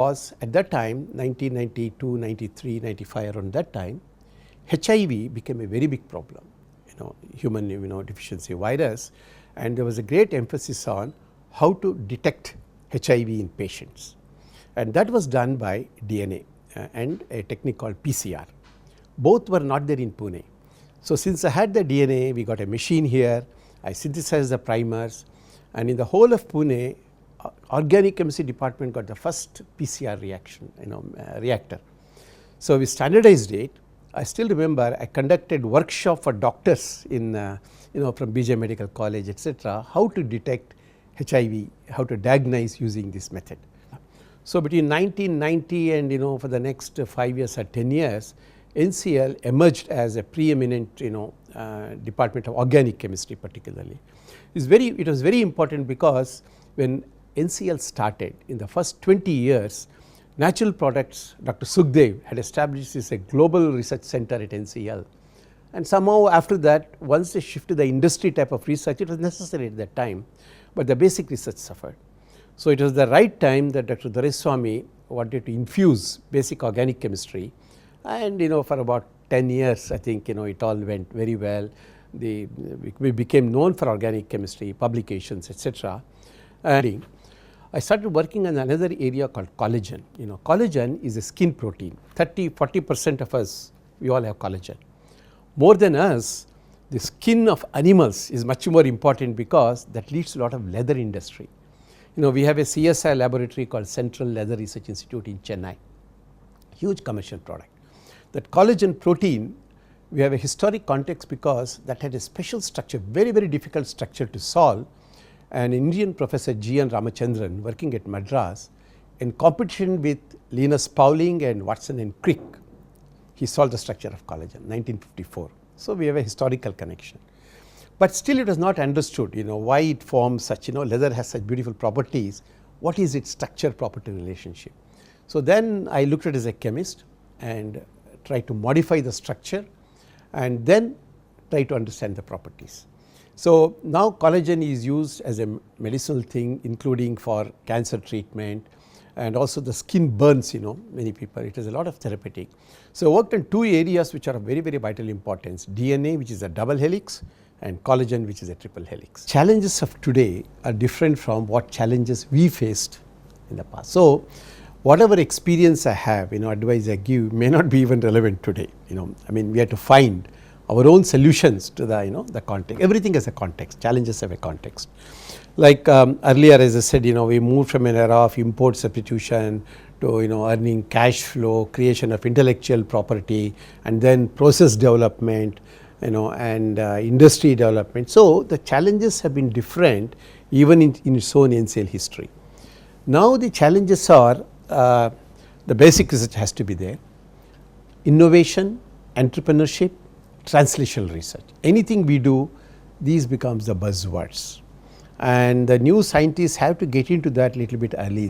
was at that time 1992, 93, 95, around that time, HIV became a very big problem, human immunodeficiency virus, and there was a great emphasis on how to detect HIV in patients, and that was done by DNA and a technique called PCR. Both were not there in Pune. So, since I had the DNA, we got a machine here, I synthesized the primers, and in the whole of Pune, organic chemistry department got the first PCR reactor. So, we standardized it. I still remember I conducted workshop for doctors in from BJ Medical College, etc., how to detect HIV, how to diagnose using this method. So, between 1990 and for the next 5 years or 10 years, NCL emerged as a preeminent department of organic chemistry particularly. It was very important because when NCL started, in the first 20 years, natural products, Dr. Sukhdev had established this a global research center at NCL, and somehow after that, once they shifted the industry type of research, it was necessary at that time, but the basic research suffered. So, it was the right time that Dr. Doraiswamy wanted to infuse basic organic chemistry, and for about 10 years I think it all went very well. We became known for organic chemistry, publications, etc. And I started working on another area called collagen. Collagen is a skin protein. 30–40% of us, we all have collagen. More than us, the skin of animals is much more important because that leads to a lot of leather industry. We have a CSIR laboratory called Central Leather Research Institute in Chennai, huge commercial product. That collagen protein, we have a historic context because that had a special structure, very difficult structure to solve. An Indian professor G.N. Ramachandran, working at Madras, in competition with Linus Pauling and Watson and Crick, he solved the structure of collagen, 1954. So, we have a historical connection. But still it was not understood why it forms such, leather has such beautiful properties, what is its structure property relationship. So, then I looked at it as a chemist and tried to modify the structure and then try to understand the properties. So, now collagen is used as a medicinal thing, including for cancer treatment, and also the skin burns many people, it has a lot of therapeutic. So, I worked in two areas which are of very vital importance: DNA, which is a double helix, and collagen, which is a triple helix. Challenges of today are different from what challenges we faced in the past. So, whatever experience I have, advice I give may not be even relevant today. I mean, we have to find our own solutions to the context. Everything has a context, challenges have a context. Like earlier, as I said, we moved from an era of import substitution to earning cash flow, creation of intellectual property, and then process development, and industry development. So, the challenges have been different even in its own NCL history. Now, the challenges are the basic research has to be there, innovation, entrepreneurship, translational research. Anything we do, these becomes the buzzwords, and the new scientists have to get into that little bit early.